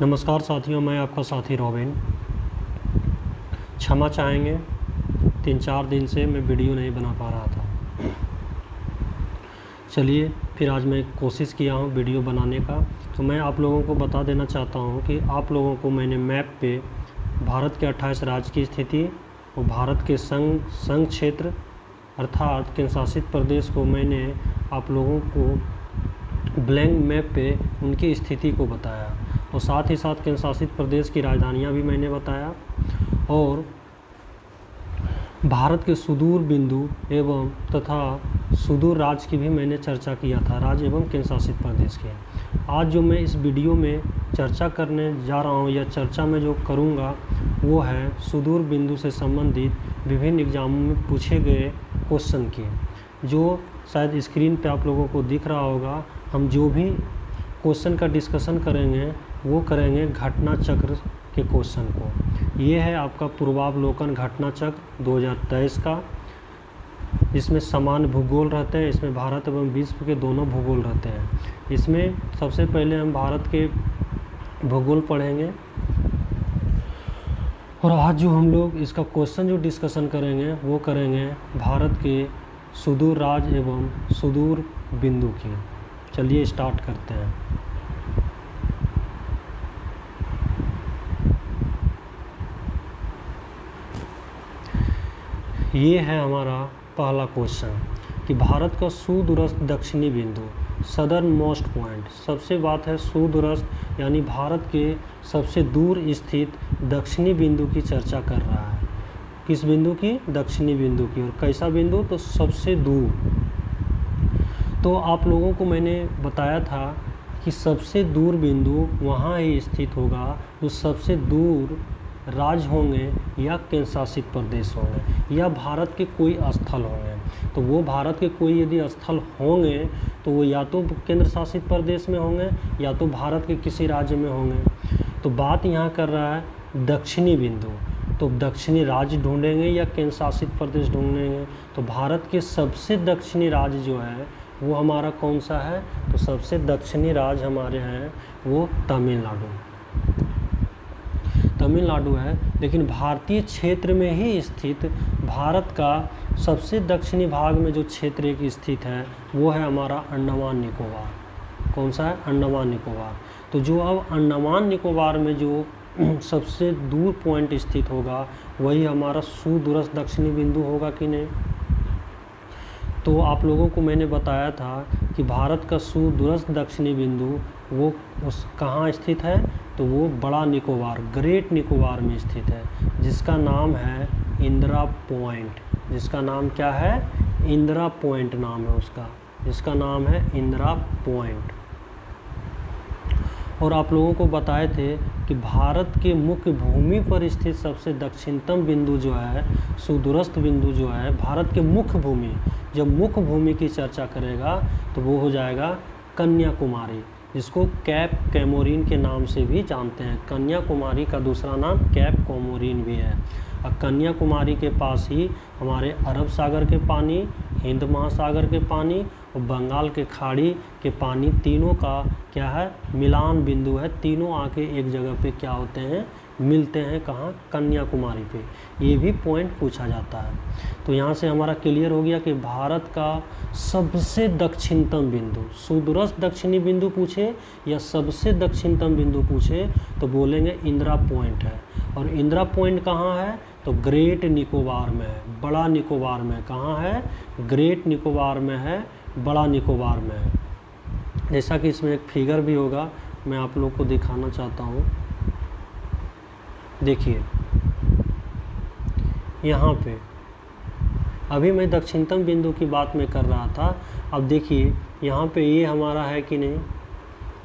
नमस्कार साथियों, मैं आपका साथी रॉबिन। क्षमा चाहेंगे, 3-4 दिन से मैं वीडियो नहीं बना पा रहा था। चलिए फिर आज मैं कोशिश किया हूँ वीडियो बनाने का। तो मैं आप लोगों को बता देना चाहता हूँ कि आप लोगों को मैंने मैप पे भारत के 28 राज्य की स्थिति और भारत के संघ क्षेत्र अर्थात केंद्र शासित प्रदेश को मैंने आप लोगों को ब्लैंक मैप पे उनकी स्थिति को बताया और साथ ही साथ केंद्र शासित प्रदेश की राजधानियाँ भी मैंने बताया और भारत के सुदूर बिंदु एवं तथा सुदूर राज्य की भी मैंने चर्चा किया था, राज्य एवं केंद्र शासित प्रदेश के। आज जो मैं इस वीडियो में चर्चा करने जा रहा हूँ या चर्चा में जो करूँगा वो है सुदूर बिंदु से संबंधित विभिन्न एग्जामों में पूछे गए क्वेश्चन की, जो शायद स्क्रीन पे आप लोगों को दिख रहा होगा। हम जो भी क्वेश्चन का डिस्कशन करेंगे वो करेंगे घटना चक्र के क्वेश्चन को। ये है आपका पूर्वावलोकन घटना चक्र 2023 का। इसमें समान भूगोल रहते हैं, इसमें भारत एवं विश्व के दोनों भूगोल रहते हैं। इसमें सबसे पहले हम भारत के भूगोल पढ़ेंगे और आज जो हम लोग इसका क्वेश्चन जो डिस्कशन करेंगे वो करेंगे भारत के सुदूर राज्य एवं सुदूर बिंदु की। चलिए स्टार्ट करते हैं। ये है हमारा पहला क्वेश्चन कि भारत का सुदूरस्थ दक्षिणी बिंदु सदर्न मोस्ट पॉइंट। सबसे बात है सुदूरस्थ यानी भारत के सबसे दूर स्थित दक्षिणी बिंदु की चर्चा कर रहा है। किस बिंदु की? दक्षिणी बिंदु की। और कैसा बिंदु? तो सबसे दूर। तो आप लोगों को मैंने बताया था कि सबसे दूर बिंदु वहाँ ही स्थित होगा जो सबसे दूर राज्य होंगे या केंद्र शासित प्रदेश होंगे या भारत के कोई स्थल होंगे। तो वो भारत के कोई यदि स्थल होंगे तो वो या तो केंद्र शासित प्रदेश में होंगे या तो भारत के किसी राज्य में होंगे। तो बात यहाँ कर रहा है दक्षिणी बिंदु। तो दक्षिणी राज्य ढूंढेंगे या केंद्र शासित प्रदेश ढूंढेंगे। तो भारत के सबसे दक्षिणी राज्य जो है वो हमारा कौन सा है? तो सबसे दक्षिणी राज्य हमारे हैं वो तमिलनाडु है। लेकिन भारतीय क्षेत्र में ही स्थित भारत का सबसे दक्षिणी भाग में जो क्षेत्र एक स्थित है वो है हमारा अंडमान निकोबार। कौन सा है? अंडमान निकोबार। तो जो अब अंडमान निकोबार में जो सबसे दूर पॉइंट स्थित होगा वही हमारा सुदूरस्थ दक्षिणी बिंदु होगा कि नहीं? तो आप लोगों को मैंने बताया था कि भारत का सुदूरस्थ दक्षिणी बिंदु वो कहाँ स्थित है? तो वो बड़ा निकोबार, ग्रेट निकोबार में स्थित है, जिसका नाम है इंदिरा पॉइंट। जिसका नाम क्या है? इंदिरा पॉइंट नाम है उसका, जिसका नाम है इंदिरा पॉइंट। और आप लोगों को बताए थे कि भारत के मुख्य भूमि पर स्थित सबसे दक्षिणतम बिंदु जो है, सुदूरस्थ बिंदु जो है भारत के मुख्य भूमि, जब मुख्य भूमि की चर्चा करेगा तो वो हो जाएगा कन्याकुमारी, जिसको कैप कैमोरीन के नाम से भी जानते हैं। कन्याकुमारी का दूसरा नाम कैप कैमोरीन भी है। और कन्याकुमारी के पास ही हमारे अरब सागर के पानी, हिंद महासागर के पानी और बंगाल के खाड़ी के पानी तीनों का क्या है? मिलान बिंदु है। तीनों आके एक जगह पे क्या होते हैं? मिलते हैं। कहाँ? कन्याकुमारी पे। ये भी पॉइंट पूछा जाता है। तो यहाँ से हमारा क्लियर हो गया कि भारत का सबसे दक्षिणतम बिंदु, सुदूरस्थ दक्षिणी बिंदु पूछे या सबसे दक्षिणतम बिंदु पूछे तो बोलेंगे इंदिरा पॉइंट है। और इंदिरा पॉइंट कहाँ है? तो ग्रेट निकोबार में है, बड़ा निकोबार में। कहाँ है? ग्रेट निकोबार में है, बड़ा निकोबार में है। जैसा कि इसमें एक फिगर भी होगा, मैं आप लोग को दिखाना चाहता हूँ। देखिए यहाँ पे अभी मैं दक्षिणतम बिंदु की बात में कर रहा था। अब देखिए यहाँ पे ये हमारा है कि नहीं?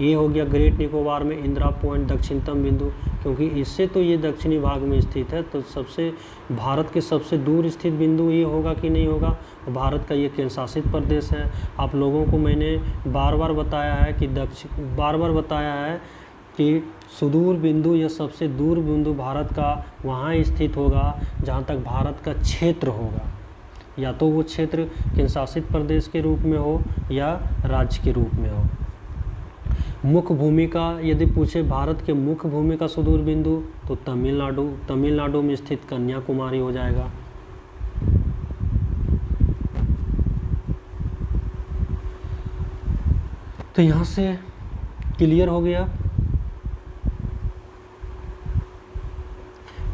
ये हो गया ग्रेट निकोबार में इंदिरा पॉइंट दक्षिणतम बिंदु, क्योंकि इससे तो ये दक्षिणी भाग में स्थित है। तो सबसे भारत के सबसे दूर स्थित बिंदु ये होगा कि नहीं होगा? भारत का ये केंद्र शासित प्रदेश है। आप लोगों को मैंने बार बार बताया है कि सुदूर बिंदु या सबसे दूर बिंदु भारत का वहाँ स्थित होगा जहाँ तक भारत का क्षेत्र होगा, या तो वो क्षेत्र केंद्र शासित प्रदेश के रूप में हो या राज्य के रूप में हो। मुख्य भूमि का यदि पूछे भारत के मुख्य भूमि का सुदूर बिंदु, तो तमिलनाडु में स्थित कन्याकुमारी हो जाएगा। तो यहाँ से क्लियर हो गया।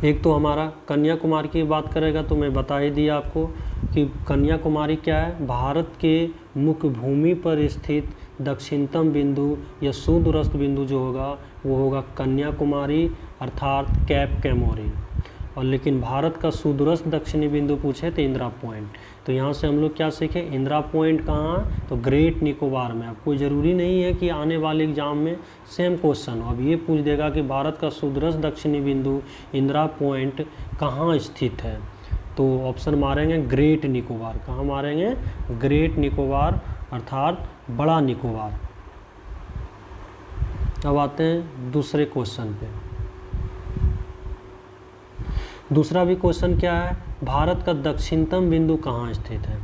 एक तो हमारा कन्याकुमारी की बात करेगा तो मैं बता ही दिया आपको कि कन्याकुमारी क्या है, भारत के मुख्य भूमि पर स्थित दक्षिणतम बिंदु या सुदूरस्थ बिंदु जो होगा वो होगा कन्याकुमारी अर्थात कैप कैमोरी। और लेकिन भारत का सुदूरस्थ दक्षिणी बिंदु पूछे तो इंदिरा पॉइंट। तो यहाँ से हम लोग क्या सीखे, इंदिरा पॉइंट कहाँ, तो ग्रेट निकोबार में। अब कोई ज़रूरी नहीं है कि आने वाले एग्जाम में सेम क्वेश्चन हो। अब ये पूछ देगा कि भारत का सुदूरस्थ दक्षिणी बिंदु इंदिरा पॉइंट कहाँ स्थित है, तो ऑप्शन मारेंगे ग्रेट निकोबार। कहाँ मारेंगे, ग्रेट निकोबार अर्थात बड़ा निकोबार। अब आते हैं दूसरे क्वेश्चन पे। दूसरा भी क्वेश्चन क्या है, भारत का दक्षिणतम बिंदु कहाँ स्थित है।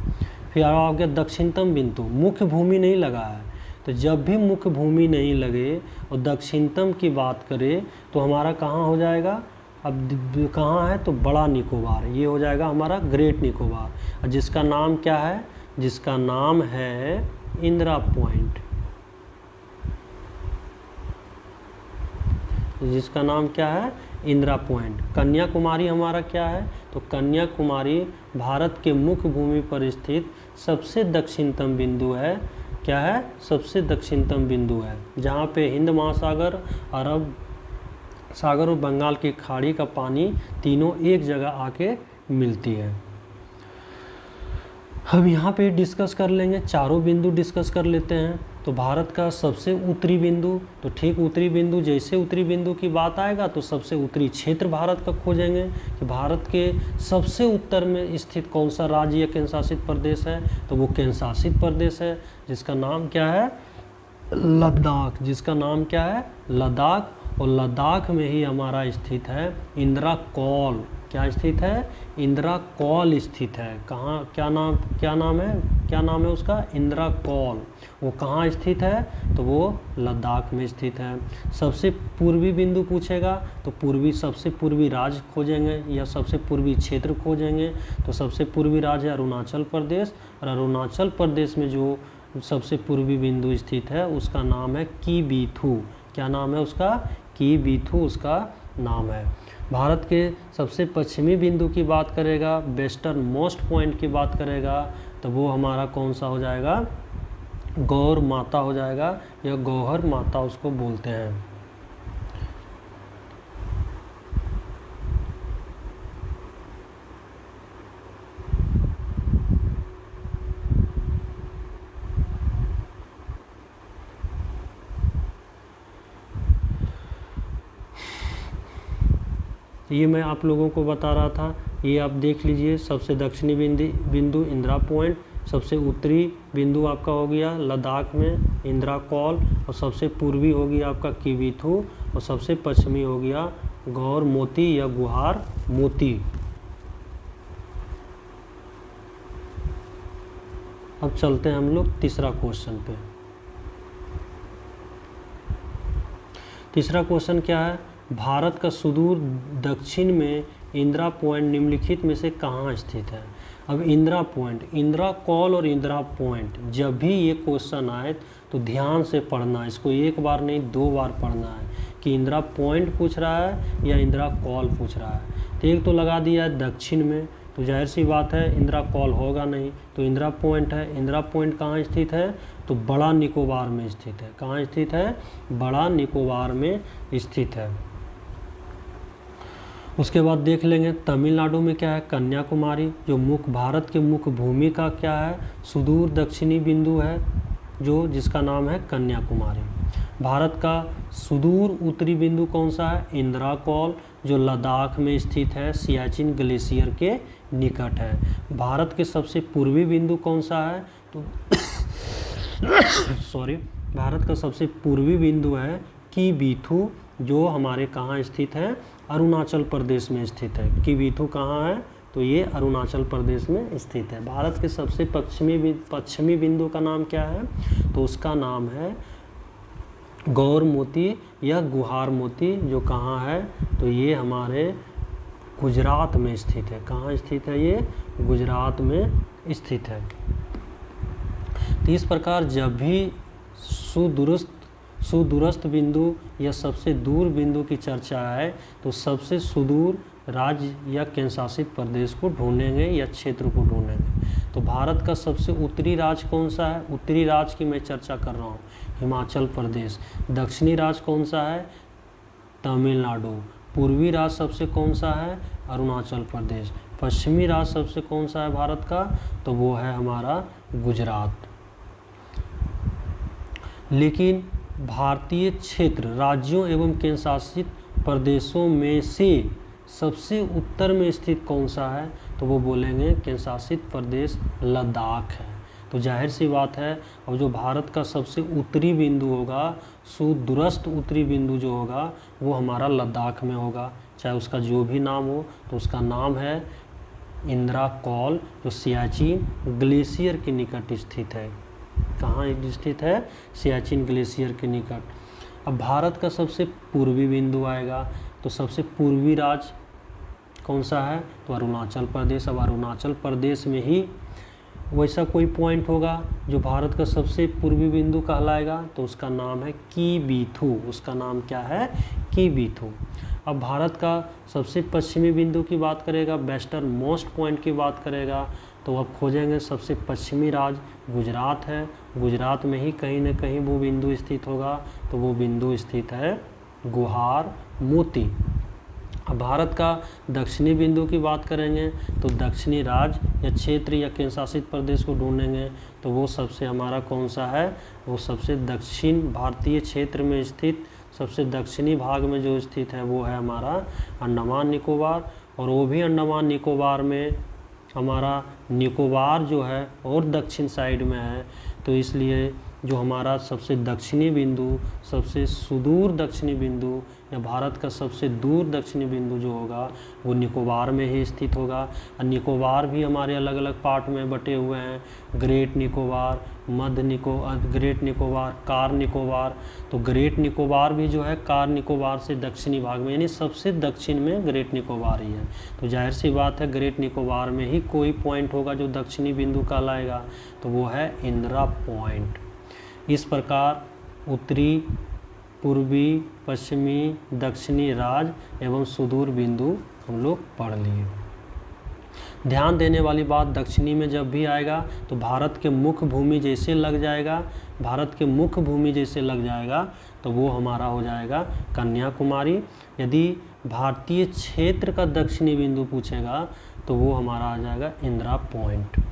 फिर आ गया दक्षिणतम बिंदु, मुख्य भूमि नहीं लगा है। तो जब भी मुख्य भूमि नहीं लगे और दक्षिणतम की बात करें तो हमारा कहाँ हो जाएगा, अब कहाँ है तो बड़ा निकोबार, ये हो जाएगा हमारा ग्रेट निकोबार। जिसका नाम क्या है, जिसका नाम है इंदिरा पॉइंट। जिसका नाम क्या है, इंदिरा पॉइंट। कन्याकुमारी हमारा क्या है, तो कन्याकुमारी भारत के मुख्य भूमि पर स्थित सबसे दक्षिणतम बिंदु है। क्या है, सबसे दक्षिणतम बिंदु है, जहाँ पे हिंद महासागर, अरब सागर और बंगाल की खाड़ी का पानी तीनों एक जगह आके मिलती है। हम यहाँ पे डिस्कस कर लेंगे, चारों बिंदु डिस्कस कर लेते हैं। तो भारत का सबसे उत्तरी बिंदु, तो ठीक उत्तरी बिंदु, जैसे उत्तरी बिंदु की बात आएगा तो सबसे उत्तरी क्षेत्र भारत का खोजेंगे कि भारत के सबसे उत्तर में स्थित कौन सा राज्य या केंद्र शासित प्रदेश है, तो वो केंद्र शासित प्रदेश है जिसका नाम क्या है, लद्दाख। जिसका नाम क्या है, लद्दाख। और लद्दाख में ही हमारा स्थित है इंदिरा कॉल। क्या स्थित है, इंदिरा कॉल स्थित है। कहाँ, क्या नाम है उसका, इंदिरा कॉल। वो कहाँ स्थित है, तो वो लद्दाख में स्थित है। सबसे पूर्वी बिंदु पूछेगा तो सबसे पूर्वी राज्य खोजेंगे या सबसे पूर्वी क्षेत्र खोजेंगे। तो सबसे पूर्वी राज्य है अरुणाचल प्रदेश, और अरुणाचल प्रदेश में जो सबसे पूर्वी बिंदु स्थित है उसका नाम है कीबीथू। क्या नाम है उसका, कीबीथू उसका नाम है। भारत के सबसे पश्चिमी बिंदु की बात करेगा, वेस्टर्न मोस्ट पॉइंट की बात करेगा, तो वो हमारा कौन सा हो जाएगा, गौर माता हो जाएगा या गौहर माता उसको बोलते हैं। ये मैं आप लोगों को बता रहा था, ये आप देख लीजिए। सबसे दक्षिणी बिंदु इंदिरा पॉइंट, सबसे उत्तरी बिंदु आपका हो गया लद्दाख में इंदिरा कॉल, और सबसे पूर्वी हो गया आपका कीबीथू, और सबसे पश्चिमी हो गया गौर मोती या गुहार मोती। अब चलते हैं हम लोग तीसरा क्वेश्चन पे। तीसरा क्वेश्चन क्या है, भारत का सुदूर दक्षिण में इंदिरा पॉइंट निम्नलिखित में से कहाँ स्थित है। अब इंदिरा पॉइंट, इंदिरा कॉल और इंदिरा पॉइंट, जब भी ये क्वेश्चन आए तो ध्यान से पढ़ना, इसको एक बार नहीं 2 बार पढ़ना है कि इंदिरा पॉइंट पूछ रहा है या इंदिरा कॉल पूछ रहा है। तो एक तो लगा दिया है दक्षिण में, तो जाहिर सी बात है इंदिरा कॉल होगा नहीं, तो इंदिरा पॉइंट है। इंदिरा पॉइंट कहाँ स्थित है, तो बड़ा निकोबार में स्थित है। कहाँ स्थित है, बड़ा निकोबार में स्थित है। उसके बाद देख लेंगे तमिलनाडु में क्या है, कन्याकुमारी, जो भारत के मुख्य भूमि का क्या है, सुदूर दक्षिणी बिंदु है, जो जिसका नाम है कन्याकुमारी। भारत का सुदूर उत्तरी बिंदु कौन सा है, इंदिरा कॉल, जो लद्दाख में स्थित है, सियाचिन ग्लेशियर के निकट है। भारत के सबसे पूर्वी बिंदु कौन सा है, तो भारत का सबसे पूर्वी बिंदु है कीबीथू, जो हमारे कहाँ स्थित है, अरुणाचल प्रदेश में स्थित है। कीबीथू कहाँ है, तो ये अरुणाचल प्रदेश में स्थित है। भारत के सबसे पश्चिमी बिंदु का नाम क्या है, तो उसका नाम है गौर मोती या गुहार मोती जो कहाँ है, तो ये हमारे गुजरात में स्थित है। कहाँ स्थित है ये? गुजरात में स्थित है। तो इस प्रकार जब भी सुदूरस्थ बिंदु या सबसे दूर बिंदु की चर्चा है तो सबसे सुदूर राज्य या केंद्र शासित प्रदेश को ढूंढेंगे या क्षेत्र को ढूंढेंगे। तो भारत का सबसे उत्तरी राज्य कौन सा है? उत्तरी राज्य की मैं चर्चा कर रहा हूँ, हिमाचल प्रदेश। दक्षिणी राज्य कौन सा है? तमिलनाडु। पूर्वी राज्य सबसे कौन सा है? अरुणाचल प्रदेश। पश्चिमी राज्य सबसे कौन सा है भारत का? तो वो है हमारा गुजरात। लेकिन भारतीय क्षेत्र, राज्यों एवं केंद्र शासित प्रदेशों में से सबसे उत्तर में स्थित कौन सा है? तो वो बोलेंगे केंद्र शासित प्रदेश लद्दाख है। तो जाहिर सी बात है, और जो भारत का सबसे उत्तरी बिंदु होगा, सुदूरस्थ उत्तरी बिंदु जो होगा, वो हमारा लद्दाख में होगा। चाहे उसका जो भी नाम हो, तो उसका नाम है इंदिरा कौल, जो सियाचिन ग्लेशियर के निकट स्थित है। कहाँ स्थित है? सियाचिन ग्लेशियर के निकट। अब भारत का सबसे पूर्वी बिंदु आएगा, तो सबसे पूर्वी राज्य कौन सा है? तो अरुणाचल प्रदेश। अब अरुणाचल प्रदेश में ही वैसा कोई पॉइंट होगा जो भारत का सबसे पूर्वी बिंदु कहलाएगा, तो उसका नाम है कीबीथू। उसका नाम क्या है? कीबीथू। अब भारत का सबसे पश्चिमी बिंदु की बात करेगा, वेस्टर्न मोस्ट पॉइंट की बात करेगा, तो अब खोजेंगे सबसे पश्चिमी राज्य गुजरात है। गुजरात में ही कहीं न कहीं वो बिंदु स्थित होगा, तो वो बिंदु स्थित है गुहार मोती। अब भारत का दक्षिणी बिंदु की बात करेंगे, तो दक्षिणी राज्य या क्षेत्र या केंद्र शासित प्रदेश को ढूंढेंगे, तो वो सबसे हमारा कौन सा है? वो सबसे दक्षिण भारतीय क्षेत्र में स्थित सबसे दक्षिणी भाग में जो स्थित है वो है हमारा अंडमान निकोबार। और वो भी अंडमान निकोबार में हमारा निकोबार जो है और दक्षिण साइड में है, तो इसलिए जो हमारा सबसे दक्षिणी बिंदु, सबसे सुदूर दक्षिणी बिंदु या भारत का सबसे दूर दक्षिणी बिंदु जो होगा वो निकोबार में ही स्थित होगा। और निकोबार भी हमारे अलग अलग पार्ट में बटे हुए हैं, great Nicobar, great Nicobar, car Nicobar. तो ग्रेट निकोबार भी जो है कार निकोबार से दक्षिणी भाग में, यानी सबसे दक्षिण में ग्रेट निकोबार ही है। तो जाहिर सी बात है ग्रेट निकोबार में ही कोई पॉइंट होगा जो दक्षिणी बिंदु कहलाएगा, तो वो है इंदिरा पॉइंट। इस प्रकार उत्तरी, पूर्वी, पश्चिमी, दक्षिणी राज्य एवं सुदूर बिंदु हम लोग पढ़ लिए। ध्यान देने वाली बात, दक्षिणी में जब भी आएगा तो भारत के मुख्य भूमि जैसे लग जाएगा, भारत के मुख्य भूमि जैसे लग जाएगा, तो वो हमारा हो जाएगा कन्याकुमारी। यदि भारतीय क्षेत्र का दक्षिणी बिंदु पूछेगा तो वो हमारा आ जाएगा इंदिरा पॉइंट।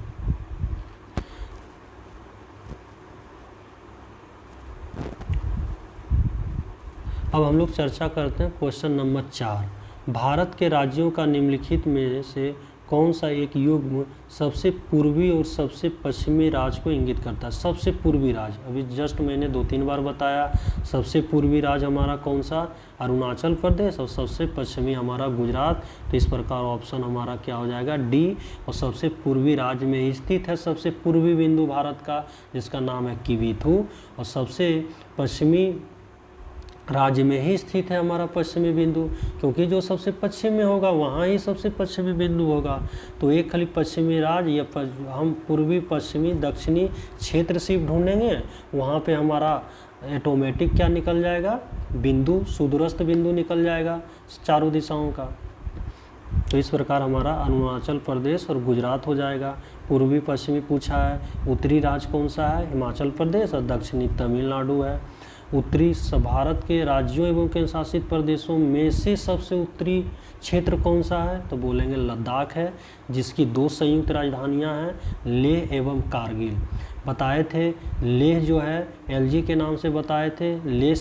अब हम लोग चर्चा करते हैं क्वेश्चन नंबर 4। भारत के राज्यों का निम्नलिखित में से कौन सा एक युग्म सबसे पूर्वी और सबसे पश्चिमी राज्य को इंगित करता है? सबसे पूर्वी राज्य, अभी जस्ट मैंने 2-3 बार बताया। सबसे पूर्वी राज्य हमारा कौन सा? अरुणाचल प्रदेश। और सबसे पश्चिमी हमारा गुजरात। तो इस प्रकार ऑप्शन हमारा क्या हो जाएगा? डी। और सबसे पूर्वी राज्य में स्थित है सबसे पूर्वी बिंदु भारत का, जिसका नाम है कीबीथू। और सबसे पश्चिमी राज्य में ही स्थित है हमारा पश्चिमी बिंदु, क्योंकि जो सबसे पश्चिम में होगा वहाँ ही सबसे पश्चिमी बिंदु होगा। तो एक खाली पश्चिमी राज्य या हम पूर्वी, पश्चिमी, दक्षिणी क्षेत्र सिर्फ ढूंढेंगे, वहाँ पे हमारा ऑटोमेटिक क्या निकल जाएगा? बिंदु, सुदूरस्थ बिंदु निकल जाएगा चारों दिशाओं का। तो इस प्रकार हमारा अरुणाचल प्रदेश और गुजरात हो जाएगा। पूर्वी पश्चिमी पूछा है, उत्तरी राज्य कौन सा है? हिमाचल प्रदेश। और दक्षिणी तमिलनाडु है। उत्तरी भारत के राज्यों एवं केंद्र शासित प्रदेशों में से सबसे उत्तरी क्षेत्र कौन सा है? तो बोलेंगे लद्दाख है, जिसकी 2 संयुक्त राजधानियां हैं, लेह एवं कारगिल। बताए थे लेह जो है एलजी के नाम से बताए थे। लेह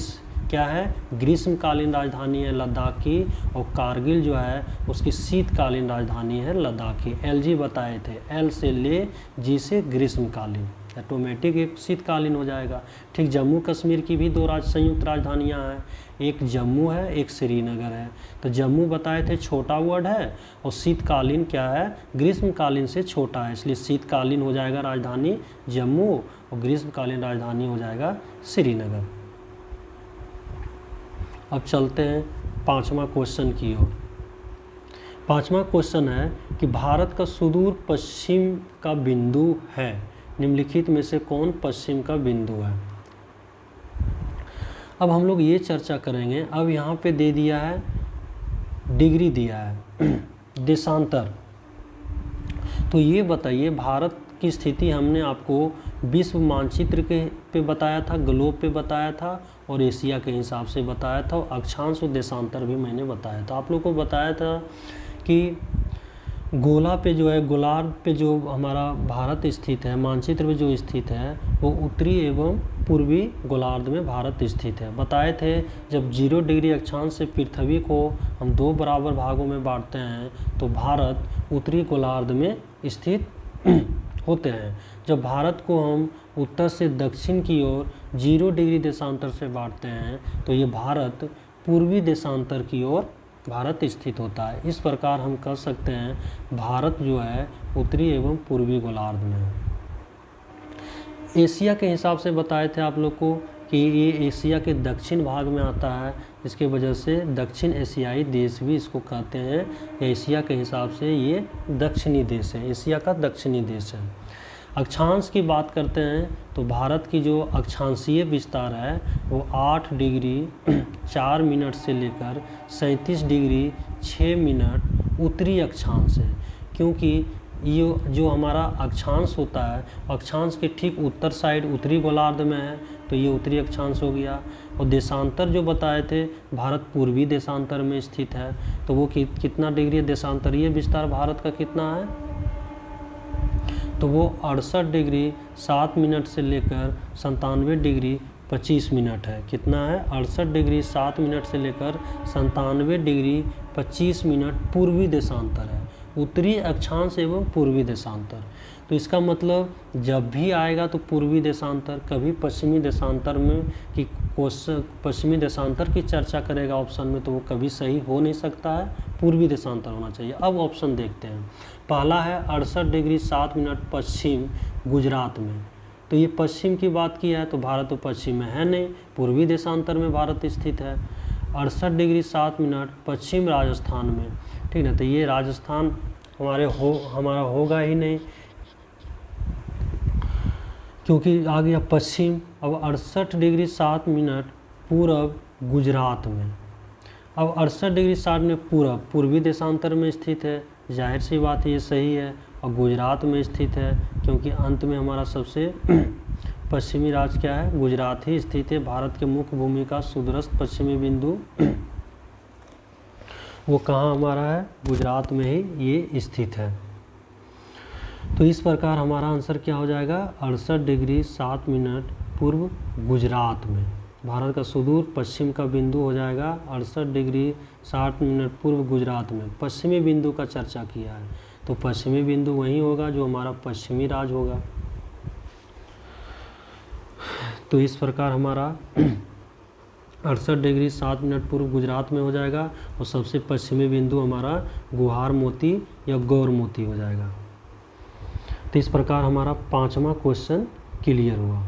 क्या है? ग्रीष्मकालीन राजधानी है लद्दाख की। और कारगिल जो है उसकी शीतकालीन राजधानी है लद्दाख की। एलजी बताए थे, एल से ले, जी से ग्रीष्मकालीन, ऑटोमेटिक एक शीतकालीन हो जाएगा। ठीक जम्मू कश्मीर की भी 2 संयुक्त राजधानियां हैं, एक जम्मू है, एक श्रीनगर है। तो जम्मू बताए थे छोटा वर्ड है, और शीतकालीन क्या है? ग्रीष्मकालीन से छोटा है, इसलिए शीतकालीन हो जाएगा राजधानी जम्मू और ग्रीष्मकालीन राजधानी हो जाएगा श्रीनगर। अब चलते हैं पांचवा क्वेश्चन की ओर। पांचवा क्वेश्चन है कि भारत का सुदूर पश्चिम का बिंदु है, निम्नलिखित में से कौन पश्चिम का बिंदु है। अब हम लोग ये चर्चा करेंगे। अब यहाँ पे दे दिया है डिग्री दिया है देशांतर। तो ये बताइए, भारत की स्थिति हमने आपको विश्व मानचित्र के पे बताया था, ग्लोब पे बताया था और एशिया के हिसाब से बताया था, और अक्षांश और देशांतर भी मैंने बताया था। आप लोग को बताया था कि गोला पे जो है, गोलार्ध पे जो हमारा भारत स्थित है, मानचित्र में जो स्थित है वो उत्तरी एवं पूर्वी गोलार्ध में भारत स्थित है। बताए थे जब 0 डिग्री अक्षांश से पृथ्वी को हम 2 बराबर भागों में बांटते हैं तो भारत उत्तरी गोलार्ध में स्थित होते हैं। जब भारत को हम उत्तर से दक्षिण की ओर 0 डिग्री देशांतर से बांटते हैं तो ये भारत पूर्वी देशांतर की ओर भारत स्थित होता है। इस प्रकार हम कह सकते हैं भारत जो है उत्तरी एवं पूर्वी गोलार्ध में है। एशिया के हिसाब से बताए थे आप लोग को कि ये एशिया के दक्षिण भाग में आता है, इसके वजह से दक्षिण एशियाई देश भी इसको कहते हैं। एशिया के हिसाब से ये दक्षिणी देश है, एशिया का दक्षिणी देश है। अक्षांश की बात करते हैं तो भारत की जो अक्षांशीय विस्तार है वो 8 डिग्री 4 मिनट से लेकर 37 डिग्री 6 मिनट उत्तरी अक्षांश है। क्योंकि ये जो हमारा अक्षांश होता है, अक्षांश के ठीक उत्तर साइड उत्तरी गोलार्ध में है, तो ये उत्तरी अक्षांश हो गया। और देशांतर जो बताए थे, भारत पूर्वी देशांतर में स्थित है, तो वो कितना डिग्री देशांतरीय विस्तार भारत का कितना है, तो वो 68 डिग्री 7 मिनट से लेकर 97 डिग्री 25 मिनट है। कितना है, 68 डिग्री 7 मिनट से लेकर 97 डिग्री 25 मिनट पूर्वी देशांतर है, उत्तरी अक्षांश एवं पूर्वी देशांतर। तो इसका मतलब जब भी आएगा तो पूर्वी देशांतर, कभी पश्चिमी देशांतर में कि क्वेश्चन पश्चिमी देशांतर की चर्चा करेगा ऑप्शन में, तो वो कभी सही हो नहीं सकता है, पूर्वी देशांतर होना चाहिए। अब ऑप्शन देखते हैं। पहला है 68 डिग्री 7 मिनट पश्चिम गुजरात में, तो ये पश्चिम की बात की है, तो भारत तो पश्चिम में है नहीं, पूर्वी देशांतर में भारत स्थित है। 68 डिग्री 7 मिनट पश्चिम राजस्थान में, ठीक है, तो ये राजस्थान हमारा होगा ही नहीं, क्योंकि आ गया पश्चिम। अब 68 डिग्री 7 मिनट पूरब गुजरात में। अब 68 डिग्री 7 मिनट पूर्वी देशांतर में स्थित है, जाहिर सी बात है ये सही है, और गुजरात में स्थित है, क्योंकि अंत में हमारा सबसे पश्चिमी राज्य क्या है, गुजरात ही स्थित है। भारत के मुख्य भूमि का सुदूरस्थ पश्चिमी बिंदु वो कहाँ हमारा है, गुजरात में ही ये स्थित है। तो इस प्रकार हमारा आंसर क्या हो जाएगा, 68 डिग्री 7 मिनट पूर्व गुजरात में। भारत का सुदूर पश्चिम का बिंदु हो जाएगा 68 डिग्री 60 मिनट पूर्व गुजरात में। पश्चिमी बिंदु का चर्चा किया है, तो पश्चिमी बिंदु वही होगा जो हमारा पश्चिमी राज्य होगा। तो इस प्रकार हमारा 68 डिग्री 7 मिनट पूर्व गुजरात में हो जाएगा, और सबसे पश्चिमी बिंदु हमारा गुहार मोती या गौर मोती हो जाएगा। तो इस प्रकार हमारा पांचवा क्वेश्चन क्लियर हुआ।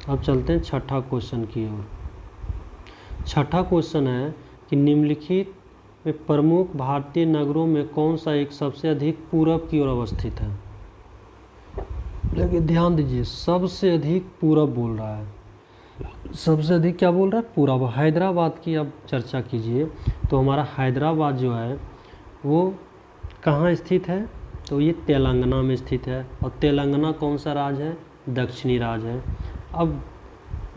अब चलते हैं छठा क्वेश्चन की ओर। छठा क्वेश्चन है कि निम्नलिखित में प्रमुख भारतीय नगरों में कौन सा एक सबसे अधिक पूरब की ओर अवस्थित है। लेकिन ध्यान दीजिए, सबसे अधिक पूरब बोल रहा है, सबसे अधिक क्या बोल रहा है, पूरब। हैदराबाद की अब चर्चा कीजिए, तो हमारा हैदराबाद जो है वो कहाँ स्थित है, तो ये तेलंगाना में स्थित है, और तेलंगाना कौन सा राज्य है, दक्षिणी राज्य है। अब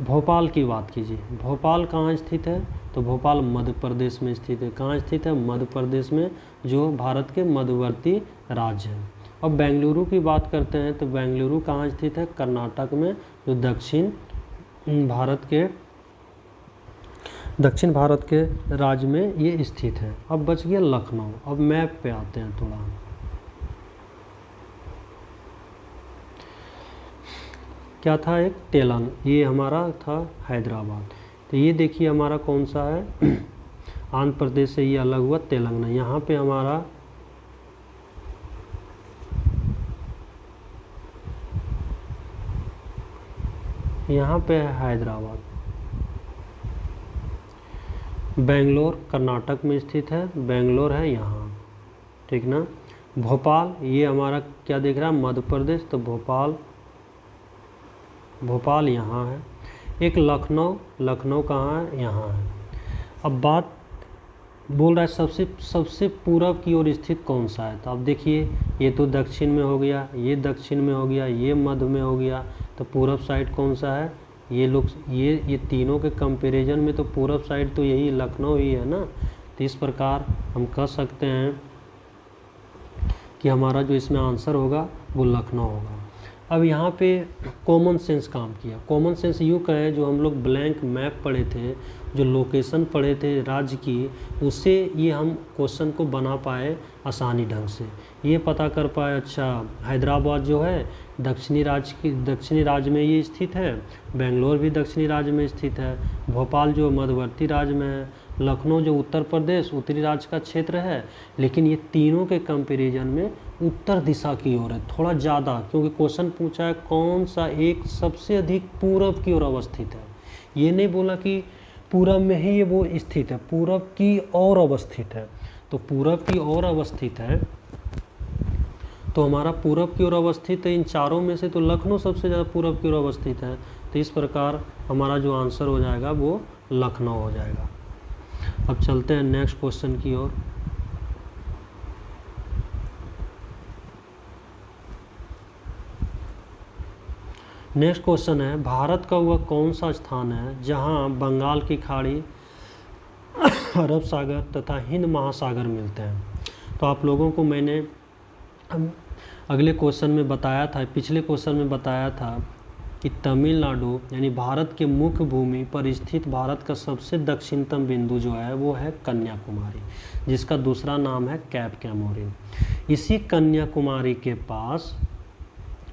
भोपाल की बात कीजिए, भोपाल कहाँ स्थित है, तो भोपाल मध्य प्रदेश में स्थित है। कहाँ स्थित है, मध्य प्रदेश में, जो भारत के मध्यवर्ती राज्य है। अब बेंगलुरु की बात करते हैं, तो बेंगलुरु कहाँ स्थित है, कर्नाटक में, जो दक्षिण भारत के राज्य में ये स्थित है। अब बच गया लखनऊ। अब मैप पे आते हैं थोड़ा। क्या था, एक ये हमारा था हैदराबाद। तो ये देखिए हमारा कौन सा है, आंध्र प्रदेश से ये अलग हुआ तेलंगाना। यहाँ पे हमारा है हैदराबाद। बेंगलोर कर्नाटक में स्थित है, बेंगलोर है यहाँ, ठीक ना। भोपाल ये हमारा क्या दिख रहा है, मध्य प्रदेश, तो भोपाल, भोपाल यहाँ है। एक लखनऊ, लखनऊ कहाँ है, यहाँ है। अब बात बोल रहा है सबसे पूरब की ओर स्थित कौन सा है, तो अब देखिए ये तो दक्षिण में हो गया, ये दक्षिण में हो गया, ये मध्य में हो गया, तो पूरब साइड कौन सा है, ये लोग ये तीनों के कंपैरिजन में तो पूरब साइड तो यही लखनऊ ही है ना। तो इस प्रकार हम कह सकते हैं कि हमारा जो इसमें आंसर होगा वो लखनऊ होगा। अब यहाँ पे कॉमन सेंस काम किया। कॉमन सेंस यूँ कहें, जो हम लोग ब्लैंक मैप पढ़े थे, जो लोकेशन पढ़े थे राज्य की, उससे ये हम क्वेश्चन को बना पाए आसानी ढंग से। ये पता कर पाए, अच्छा हैदराबाद जो है दक्षिणी राज्य में ये स्थित है, बेंगलोर भी दक्षिणी राज्य में स्थित है, भोपाल जो मध्यवर्ती राज्य में है, लखनऊ जो उत्तर प्रदेश उत्तरी राज्य का क्षेत्र है। लेकिन ये तीनों के कंपैरिजन में उत्तर दिशा की ओर है थोड़ा ज़्यादा, क्योंकि क्वेश्चन पूछा है कौन सा एक सबसे अधिक पूरब की ओर अवस्थित है। ये नहीं बोला कि पूरब में ही ये वो स्थित है, पूरब की ओर अवस्थित है। तो पूरब की ओर अवस्थित है, तो हमारा पूरब की ओर अवस्थित है इन चारों में से तो लखनऊ सबसे ज़्यादा पूरब की ओर अवस्थित है। तो इस प्रकार हमारा जो आंसर हो जाएगा वो लखनऊ हो जाएगा। अब चलते हैं नेक्स्ट क्वेश्चन की ओर। नेक्स्ट क्वेश्चन है, भारत का वह कौन सा स्थान है जहां बंगाल की खाड़ी, अरब सागर तथा हिंद महासागर मिलते हैं। तो आप लोगों को मैंने अगले क्वेश्चन में बताया था, पिछले क्वेश्चन में बताया था कि तमिलनाडु यानी भारत के मुख्य भूमि पर स्थित भारत का सबसे दक्षिणतम बिंदु जो है वो है कन्याकुमारी, जिसका दूसरा नाम है कैप कैमोरिन। इसी कन्याकुमारी के पास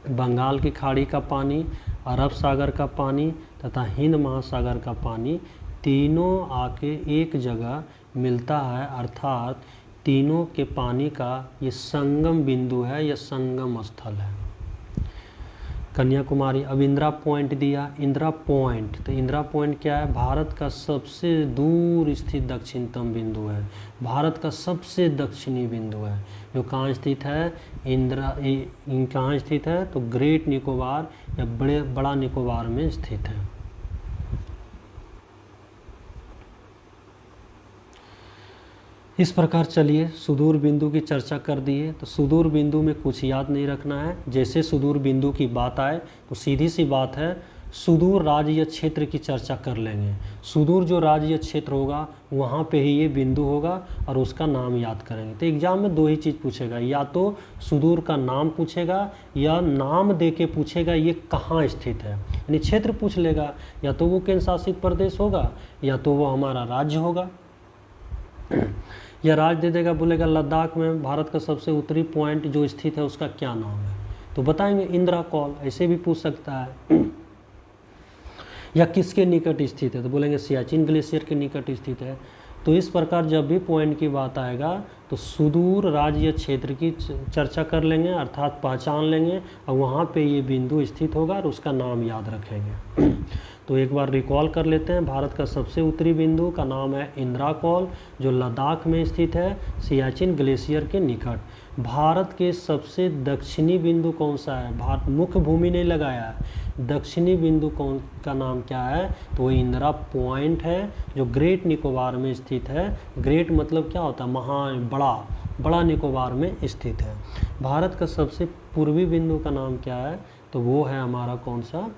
बंगाल की खाड़ी का पानी, अरब सागर का पानी तथा हिंद महासागर का पानी तीनों आके एक जगह मिलता है, अर्थात तीनों के पानी का ये संगम बिंदु है या संगम स्थल है कन्याकुमारी। अब इंदिरा पॉइंट दिया, इंदिरा पॉइंट, तो इंदिरा पॉइंट क्या है, भारत का सबसे दूर स्थित दक्षिणतम बिंदु है, भारत का सबसे दक्षिणी बिंदु है, जो कहाँ स्थित है, कहाँ स्थित है, तो ग्रेट निकोबार या बड़ा निकोबार में स्थित है। इस प्रकार चलिए सुदूर बिंदु की चर्चा कर दिए। तो सुदूर बिंदु में कुछ याद नहीं रखना है, जैसे सुदूर बिंदु की बात आए तो सीधी सी बात है सुदूर राज्य या क्षेत्र की चर्चा कर लेंगे। सुदूर जो राज्य या क्षेत्र होगा वहाँ पे ही ये बिंदु होगा और उसका नाम याद करेंगे। तो एग्जाम में दो ही चीज़ पूछेगा, या तो सुदूर का नाम पूछेगा या नाम दे के पूछेगा ये कहाँ स्थित है, यानी क्षेत्र पूछ लेगा, या तो वो केंद्र शासित प्रदेश होगा या तो वो हमारा राज्य होगा। या राज्य दे देगा, बोलेगा लद्दाख में भारत का सबसे उत्तरी पॉइंट जो स्थित है उसका क्या नाम है, तो बताएंगे इंदिरा कॉल, ऐसे भी पूछ सकता है। या किसके निकट स्थित है, तो बोलेंगे सियाचिन ग्लेशियर के निकट स्थित है। तो इस प्रकार जब भी पॉइंट की बात आएगा तो सुदूर राज्य या क्षेत्र की चर्चा कर लेंगे, अर्थात पहचान लेंगे और वहाँ पे ये बिंदु स्थित होगा और उसका नाम याद रखेंगे। तो एक बार रिकॉल कर लेते हैं, भारत का सबसे उत्तरी बिंदु का नाम है इंदिरा कॉल, जो लद्दाख में स्थित है सियाचिन ग्लेशियर के निकट। भारत के सबसे दक्षिणी बिंदु कौन सा है, भारत मुख्य भूमि नहीं लगाया है, दक्षिणी बिंदु कौन का नाम क्या है, तो वो इंदिरा पॉइंट है जो ग्रेट निकोबार में स्थित है। ग्रेट मतलब क्या होता है, महान, बड़ा निकोबार में स्थित है। भारत का सबसे पूर्वी बिंदु का नाम क्या है, तो वो है हमारा कौन सा,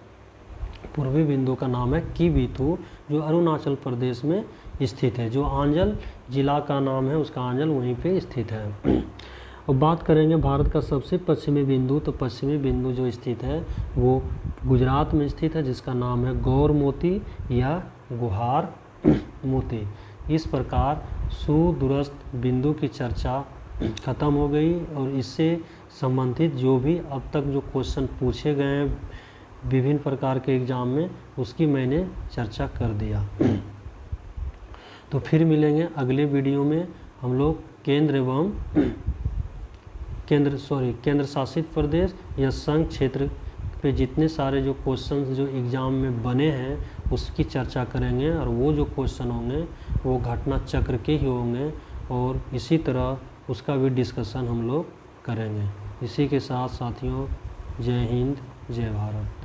पूर्वी बिंदु का नाम है किबिथु, जो अरुणाचल प्रदेश में स्थित है, जो आंचल जिला का नाम है उसका आंचल वहीं पे स्थित है। और बात करेंगे भारत का सबसे पश्चिमी बिंदु, तो पश्चिमी बिंदु जो स्थित है वो गुजरात में स्थित है, जिसका नाम है गौर मोती या गुहार मोती। इस प्रकार सुदूरस्थ बिंदु की चर्चा खत्म हो गई और इससे संबंधित जो भी अब तक जो क्वेश्चन पूछे गए हैं विभिन्न प्रकार के एग्जाम में उसकी मैंने चर्चा कर दिया। तो फिर मिलेंगे अगले वीडियो में। हम लोग केंद्र शासित प्रदेश या संघ क्षेत्र पे जितने सारे जो क्वेश्चंस जो एग्ज़ाम में बने हैं उसकी चर्चा करेंगे, और वो जो क्वेश्चन होंगे वो घटना चक्र के ही होंगे, और इसी तरह उसका भी डिस्कशन हम लोग करेंगे। इसी के साथ साथियों, जय हिंद, जय भारत।